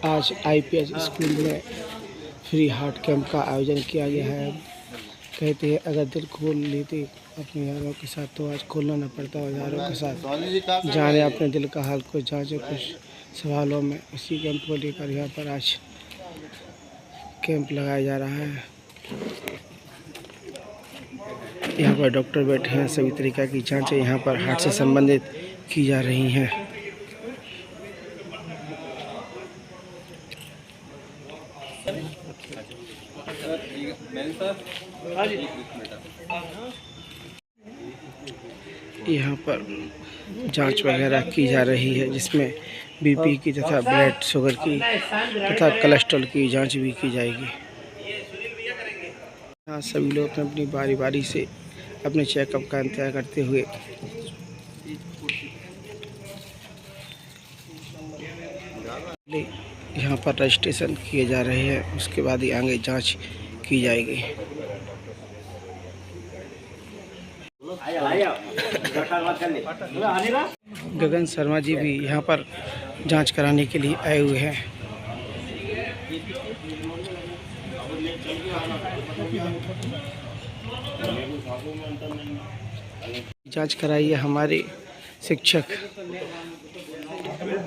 आज IPS school में free heart camp का आयोजन किया गया है। कहते हैं अगर दिल खोल लेते अपने यारों के साथ तो आज खोलना न पड़ता और यारों के साथ जाने अपने दिल का हाल को जांचे कुछ सवालों में। इसी कैंप को लेकर यहाँ पर आज कैंप लगाया जा रहा है। यहाँ पर डॉक्टर बैठे हैं, सभी तरीक़ा की जांचें यहाँ पर हार्ट से संबंधित की जा रही हैं। यहाँ पर जांच वगैरह की जा रही है, जिसमें बीपी की तथा ब्लड शुगर की तथा कोलेस्ट्रॉल की जांच भी की जाएगी। यहाँ सभी लोग अपनी बारी बारी से अपने चेकअप का इंतजार करते हुए यहाँ पर रजिस्ट्रेशन किए जा रहे हैं, उसके बाद ही आगे जांच की जाएगी। गगन शर्मा जी भी यहाँ पर जांच कराने के लिए आए हुए हैं। जांच कराई है हमारे शिक्षक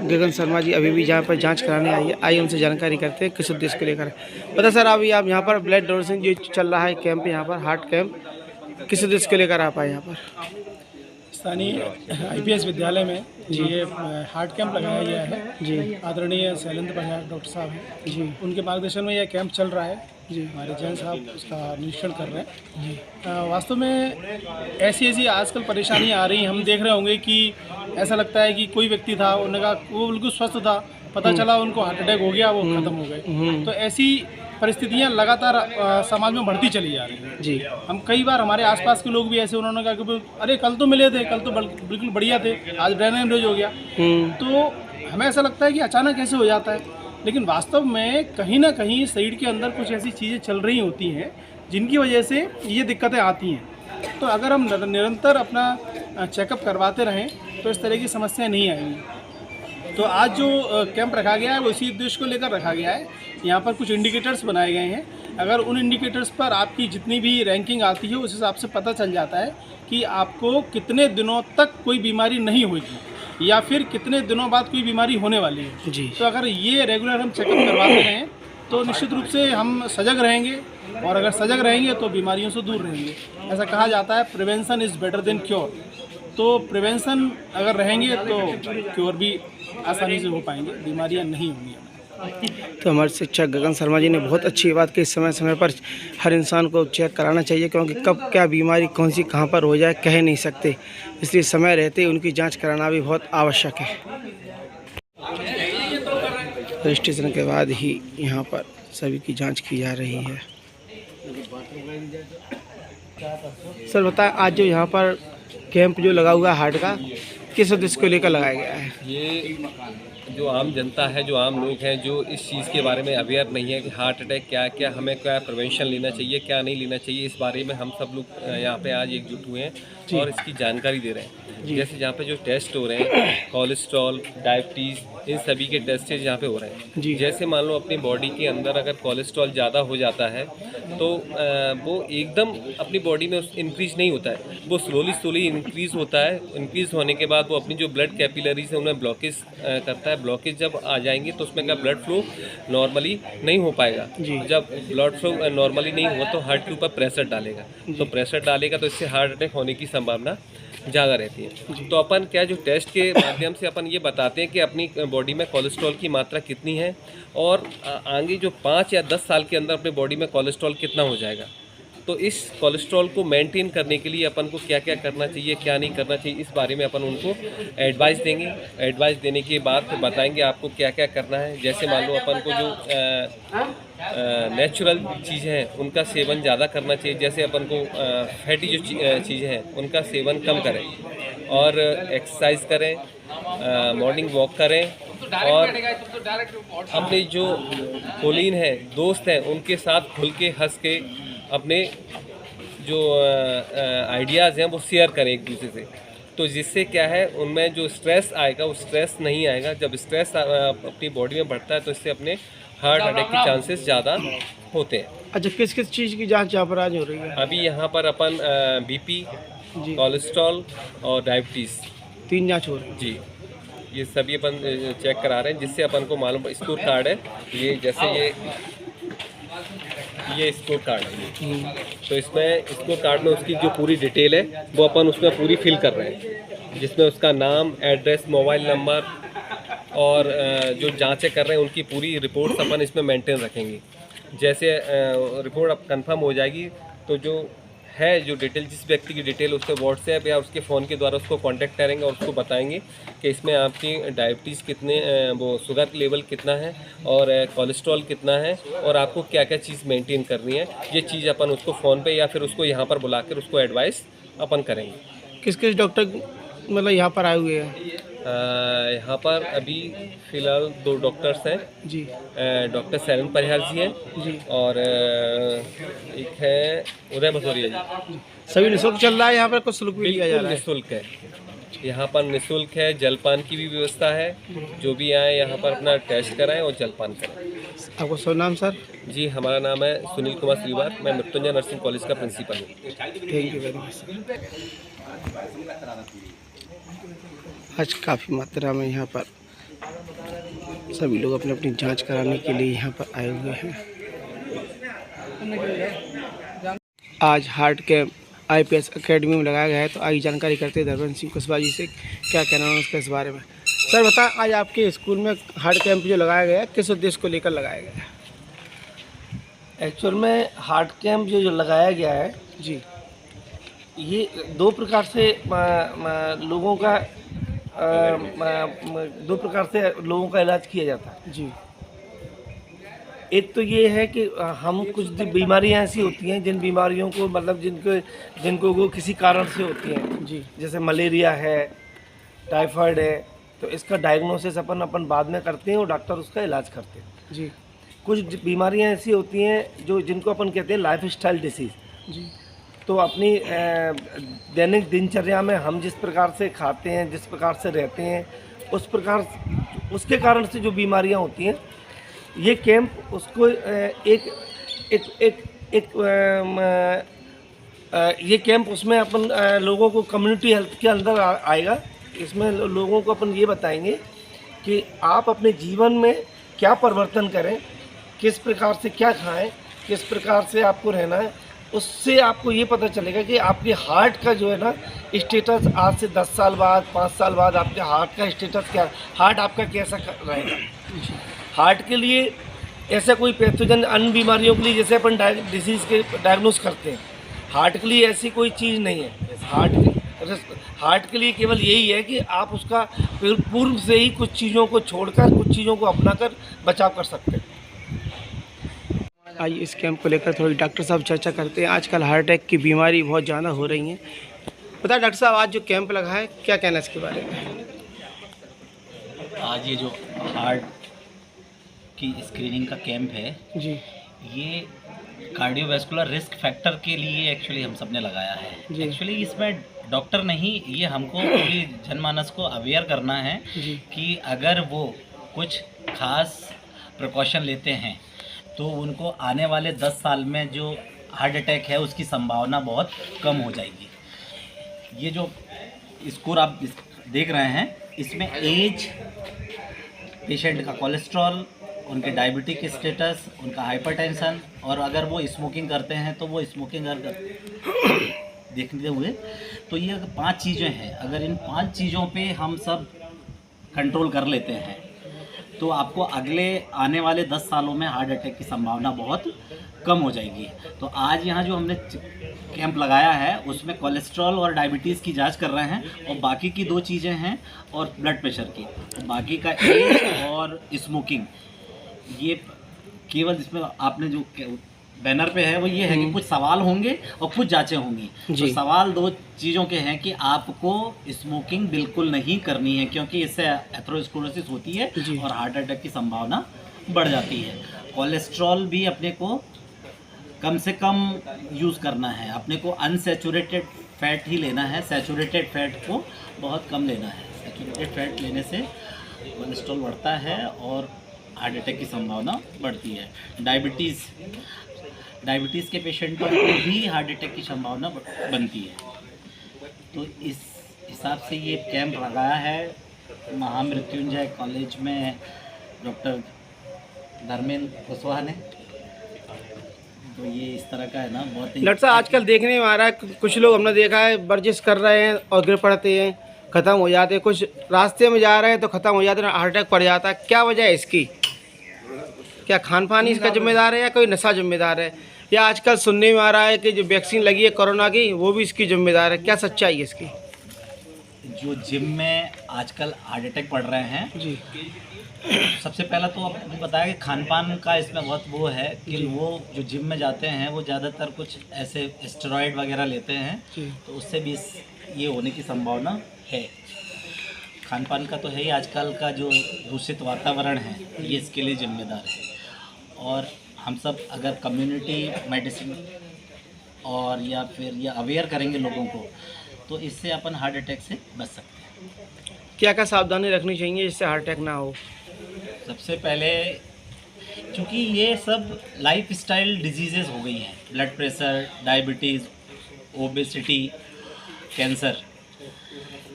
गगन शर्मा जी, अभी भी जहाँ पर जांच कराने आइए उनसे जानकारी करते हैं किस उद्देश्य को लेकर। पता सर, अभी आप यहाँ पर ब्लड डोनेशन जो चल रहा है कैंप, यहाँ पर हार्ट कैंप, किस उद्देश्य को लेकर आप आए यहाँ पर? स्थानीय आईपीएस विद्यालय में ये हार्ट कैंप लगाया गया है जी। आदरणीय शैलेंद्र प्रसाद डॉक्टर साहब हैं जी, उनके मार्गदर्शन में यह कैंप चल रहा है जी। हमारे जैन साहब उसका निरीक्षण कर रहे हैं जी। वास्तव में ऐसी आजकल परेशानियां आ रही हैं। हम देख रहे होंगे कि ऐसा लगता है कि कोई व्यक्ति था, उन्होंने कहा वो बिल्कुल स्वस्थ था, पता चला उनको हार्ट अटैक हो गया, वो ख़त्म हो गए। तो ऐसी परिस्थितियां लगातार समाज में बढ़ती चली जा रही हैं जी। हम कई बार हमारे आसपास के लोग भी ऐसे, उन्होंने कहा कि अरे कल तो मिले थे, कल तो बिल्कुल बढ़िया थे, आज ब्रेन हेमरेज हो गया। तो हमें ऐसा लगता है कि अचानक ऐसे हो जाता है, लेकिन वास्तव में कहीं ना कहीं शरीर के अंदर कुछ ऐसी चीज़ें चल रही होती हैं जिनकी वजह से ये दिक्कतें आती हैं। तो अगर हम निरंतर अपना चेकअप करवाते रहें तो इस तरह की समस्याएं नहीं आएंगी। तो आज जो कैंप रखा गया है वो इसी उद्देश्य को लेकर रखा गया है। यहाँ पर कुछ इंडिकेटर्स बनाए गए हैं। अगर उन इंडिकेटर्स पर आपकी जितनी भी रैंकिंग आती है उस हिसाब से पता चल जाता है कि आपको कितने दिनों तक कोई बीमारी नहीं होगी या फिर कितने दिनों बाद कोई बीमारी होने वाली है जी। तो अगर ये रेगुलर हम चेकअप करवाते रहें तो निश्चित रूप से हम सजग रहेंगे, और अगर सजग रहेंगे तो बीमारियों से दूर रहेंगे। ऐसा कहा जाता है prevention is better than cure. तो प्रिवेंशन अगर रहेंगे तो क्योर भी आसानी से हो पाएंगे, बीमारियां नहीं होंगी। तो हमारे शिक्षक गगन शर्मा जी ने बहुत अच्छी बात की, समय समय पर हर इंसान को चेक कराना चाहिए, क्योंकि कब क्या बीमारी कौन सी कहां पर हो जाए कह नहीं सकते, इसलिए समय रहते उनकी जांच कराना भी बहुत आवश्यक है। रजिस्ट्रेशन के बाद ही यहां पर सभी की जांच की जा रही है। सर बताएं, आज जो यहाँ पर कैंप जो लगा हुआ है हार्ट का, किस उद्देश्य को लेकर लगाया गया है? ये जो आम जनता है, जो आम लोग हैं, जो इस चीज़ के बारे में अवेयर नहीं है कि हार्ट अटैक क्या है, क्या हमें क्या प्रिवेंशन लेना चाहिए, क्या नहीं लेना चाहिए, इस बारे में हम सब लोग यहाँ पे आज एकजुट हुए हैं और इसकी जानकारी दे रहे हैं। जैसे यहाँ पे जो टेस्ट हो रहे हैं, कोलेस्ट्रॉल, डायबिटीज़, इन सभी के टेस्टेज यहाँ पे हो रहे हैं। जैसे मान लो अपनी बॉडी के अंदर अगर कोलेस्ट्रॉल ज़्यादा हो जाता है तो वो एकदम अपनी बॉडी में इंक्रीज़ नहीं होता है, वो स्लोली इंक्रीज़ होता है। इंक्रीज़ होने के बाद वो अपनी जो ब्लड कैपिलरीज है उन्हें ब्लॉकेज करता है। ब्लॉकेज जब आ जाएंगे तो उसमें क्या ब्लड फ्लो नॉर्मली नहीं हो पाएगा। जब ब्लड फ्लो नॉर्मली नहीं हुआ तो हार्ट के ऊपर प्रेशर डालेगा, तो प्रेशर डालेगा तो इससे हार्ट अटैक होने की संभावना ज़्यादा रहती है। तो अपन क्या जो टेस्ट के माध्यम से अपन ये बताते हैं कि अपनी बॉडी में कोलेस्ट्रॉल की मात्रा कितनी है और आगे जो 5 या 10 साल के अंदर अपनी बॉडी में कोलेस्ट्रॉल कितना हो जाएगा। तो इस कोलेस्ट्रॉल को मेंटेन करने के लिए अपन को क्या क्या करना चाहिए, क्या नहीं करना चाहिए, इस बारे में अपन उनको एडवाइस देंगे। एडवाइस देने के बाद फिर बताएंगे आपको क्या क्या करना है। जैसे मान लो अपन को जो नेचुरल चीज़ें हैं उनका सेवन ज़्यादा करना चाहिए। जैसे अपन को फैटी जो चीज़ें हैं उनका सेवन कम करें और एक्सरसाइज करें, मॉर्निंग वॉक करें, और अपने जो कोलीन हैं, दोस्त हैं, उनके साथ खुल के हंस के अपने जो आइडियाज़ हैं वो शेयर करें एक दूसरे से। तो जिससे क्या है उनमें जो स्ट्रेस आएगा वो स्ट्रेस नहीं आएगा। जब स्ट्रेस अपनी बॉडी में बढ़ता है तो इससे अपने हार्ट अटैक के चांसेस ज़्यादा होते हैं। अच्छा, किस किस चीज़ की जांच यहाँ पर आज हो रही है? अभी यहाँ पर अपन बीपी, जी, कोलेस्ट्रॉल और डायबिटीज़ 3 जांच हो रही है। जी, ये सभी अपन चेक करा रहे हैं, जिससे अपन को मालूम स्कोर कार्ड है ये, जैसे ये स्कोर कार्ड है। तो इसमें स्कोर कार्ड में उसकी जो पूरी डिटेल है वो अपन उसमें पूरी फिल कर रहे हैं, जिसमें उसका नाम, एड्रेस, मोबाइल नंबर और जो जांचें कर रहे हैं उनकी पूरी रिपोर्ट्स अपन इसमें मेंटेन रखेंगे। जैसे रिपोर्ट अब कंफर्म हो जाएगी तो जो है जो डिटेल, जिस व्यक्ति की डिटेल उसके व्हाट्सएप या उसके फ़ोन के द्वारा उसको कांटेक्ट करेंगे और उसको बताएंगे कि इसमें आपकी डायबिटीज़ कितने, वो शुगर लेवल कितना है और कोलेस्ट्रॉल कितना है और आपको क्या क्या चीज़ मेंटेन करनी है। ये चीज़ अपन उसको फ़ोन पे या फिर उसको यहाँ पर बुलाकर उसको एडवाइस अपन करेंगे। किस किस डॉक्टर मतलब यहाँ पर आए हुए हैं? यहाँ पर अभी फ़िलहाल 2 डॉक्टर्स हैं जी, डॉक्टर सैलन परिहार जी हैं जी। और एक है उदय भदौरिया जी। सभी निःशुल्क चल रहा है यहाँ पर, कुछ शुल्क भी लिया जा बिल्कुल रहा है? निःशुल्क है, यहाँ पर निःशुल्क है। जलपान की भी व्यवस्था है, जो भी आए यहाँ पर अपना टेस्ट कराएं और जलपान करें। आपको शुभ नाम सर? जी, हमारा नाम है सुनील कुमार श्रीवार, मैं मृत्युंजय नर्सिंग कॉलेज का प्रिंसिपल हूँ। Thank you very much sir. आज काफ़ी मात्रा में यहाँ पर सभी लोग अपनी अपनी जांच कराने के लिए यहाँ पर आए हुए हैं। आज हार्ट कैंप IPS एकेडमी में लगाया गया है, तो आगे जानकारी करते हैं धर्मेंद्र सिंह कुशवाहा जी से, क्या कहना है उसके इस बारे में। सर बताएं, आज आपके स्कूल में हार्ट कैंप जो लगाया गया है किस उद्देश्य को लेकर लगाया गया है? एक्चुअल में हार्ट कैंप जो लगाया गया है जी, ये 2 प्रकार से लोगों का 2 प्रकार से लोगों का इलाज किया जाता है। जी, एक तो ये है कि हम कुछ बीमारियां ऐसी होती हैं जिन बीमारियों को मतलब जिनको वो किसी कारण से होती हैं, जी, जैसे मलेरिया है, टाइफाइड है, तो इसका डायग्नोसिस अपन बाद में करते हैं और डॉक्टर उसका इलाज करते हैं। जी, कुछ बीमारियां ऐसी होती हैं जिनको अपन कहते हैं लाइफ स्टाइल डिसीज़। जी, तो अपनी दैनिक दिनचर्या में हम जिस प्रकार से खाते हैं, जिस प्रकार से रहते हैं, उस प्रकार उसके कारण से जो बीमारियां होती हैं, ये कैंप उसको ये कैंप उसमें अपन लोगों को कम्युनिटी हेल्थ के अंदर आएगा। इसमें लोगों को अपन ये बताएंगे कि आप अपने जीवन में क्या परिवर्तन करें, किस प्रकार से क्या खाएं, किस प्रकार से आपको रहना है। उससे आपको ये पता चलेगा कि आपके हार्ट का जो है ना स्टेटस आज से 10 साल बाद, 5 साल बाद आपके हार्ट का स्टेटस क्या, हार्ट आपका कैसा रहेगा। हार्ट के लिए ऐसा कोई पैथोजन अन्य बीमारियों के लिए जैसे अपन डिसीज़ के डायग्नोस करते हैं, हार्ट के लिए ऐसी कोई चीज़ नहीं है। हार्ट के लिए केवल यही है कि आप उसका पूर्व से ही कुछ चीज़ों को छोड़कर, कुछ चीज़ों को अपनाकर बचाव कर सकते हैं। आइए इस कैंप को लेकर थोड़ी डॉक्टर साहब चर्चा करते हैं। आजकल हार्ट अटैक की बीमारी बहुत ज़्यादा हो रही है। बताए डॉक्टर साहब, आज जो कैंप लगा है क्या कहना है इसके बारे में? आज ये जो हार्ट की स्क्रीनिंग का कैंप है, जी, ये कार्डियोवैस्कुलर रिस्क फैक्टर के लिए एक्चुअली हम सब ने लगाया है। जी। एक्चुअली इसमें डॉक्टर नहीं, ये हमको पूरी जनमानस को अवेयर करना है जी, कि अगर वो कुछ खास प्रिकॉशन लेते हैं तो उनको आने वाले 10 साल में जो हार्ट अटैक है उसकी संभावना बहुत कम हो जाएगी। ये जो स्कोर आप देख रहे हैं, इसमें एज, पेशेंट का कोलेस्ट्रॉल, उनके डायबिटिक स्टेटस, उनका हाइपरटेंशन, और अगर वो स्मोकिंग करते हैं तो वो स्मोकिंग देखते हुए, तो ये 5 चीज़ें हैं। अगर इन 5 चीज़ों पे हम सब कंट्रोल कर लेते हैं तो आपको अगले आने वाले 10 सालों में हार्ट अटैक की संभावना बहुत कम हो जाएगी। तो आज यहाँ जो हमने कैंप लगाया है उसमें कोलेस्ट्रॉल और डायबिटीज़ की जांच कर रहे हैं, और बाकी की 2 चीज़ें हैं और ब्लड प्रेशर की, बाकी का एज और स्मोकिंग। ये केवल इसमें आपने जो बैनर पे है वो ये है कि कुछ सवाल होंगे और कुछ जांचें होंगी। तो सवाल 2 चीज़ों के हैं कि आपको स्मोकिंग बिल्कुल नहीं करनी है, क्योंकि इससे एथेरोस्क्लेरोसिस होती है और हार्ट अटैक की संभावना बढ़ जाती है। कोलेस्ट्रॉल भी अपने को कम से कम यूज़ करना है, अपने को अनसैचुरेटेड फैट ही लेना है, सैचुरेटेड फैट को बहुत कम लेना है। सैचुरेटेड फैट लेने से कोलेस्ट्रॉल बढ़ता है और हार्ट अटैक की संभावना बढ़ती है। डायबिटीज़ के पेशेंटों को भी हार्ट अटैक की संभावना बनती है। तो इस हिसाब से ये कैंप लगाया है महामृत्युंजय कॉलेज में डॉक्टर धर्मेंद्र कुशवाहा ने। तो ये इस तरह का है ना, बहुत ही डॉक्टर साहब आजकल देखने में आ रहा है कुछ लोग हमने देखा है वर्जिश कर रहे हैं और गिर पड़ते हैं, ख़त्म हो जाते हैं, कुछ रास्ते में जा रहे हैं तो ख़त्म हो जाते हैं, हार्ट अटैक पड़ जाता है। क्या वजह है इसकी? क्या खान पान इसका जिम्मेदार है या कोई नशा जिम्मेदार है, या आजकल सुनने में आ रहा है कि जो वैक्सीन लगी है कोरोना की वो भी इसकी जिम्मेदार है? क्या सच्चाई है इसकी? जो जिम में आजकल हार्ट अटैक पड़ रहे हैं जी, सबसे पहला तो आपने बताया कि खान पान का इसमें बहुत वो है कि वो जो जिम में जाते हैं वो ज़्यादातर कुछ ऐसे स्टेरॉइड वगैरह लेते हैं, जी। तो उससे भी ये होने की संभावना है। खान पान का तो है ही, आजकल का जो दूषित वातावरण है ये इसके लिए जिम्मेदार है। और हम सब अगर कम्युनिटी मेडिसिन और या फिर ये अवेयर करेंगे लोगों को, तो इससे अपन हार्ट अटैक से बच सकते हैं। क्या क्या सावधानी रखनी चाहिए जिससे हार्ट अटैक ना हो? सबसे पहले चूँकि ये सब लाइफ स्टाइल डिजीज़ेज़ हो गई हैं, blood pressure, diabetes, obesity, cancer,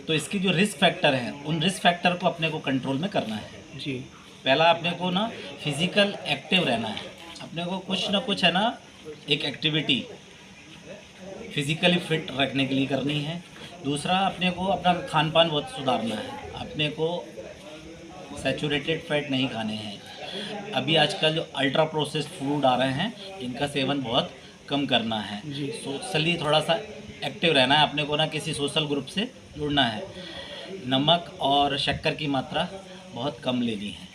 तो इसकी जो रिस्क फैक्टर हैं उन रिस्क फैक्टर को अपने को कंट्रोल में करना है। जी, पहला अपने को ना फिज़िकल एक्टिव रहना है, अपने को कुछ ना कुछ है ना एक एक्टिविटी फिज़िकली फिट रखने के लिए करनी है। दूसरा अपने को अपना खान पान बहुत सुधारना है, अपने को सैचुरेटेड फैट नहीं खाने हैं। अभी आजकल जो अल्ट्रा प्रोसेस्ड फूड आ रहे हैं इनका सेवन बहुत कम करना है। सोशली थोड़ा सा एक्टिव रहना है, अपने को ना किसी सोशल ग्रुप से जुड़ना है। नमक और शक्कर की मात्रा बहुत कम लेनी है।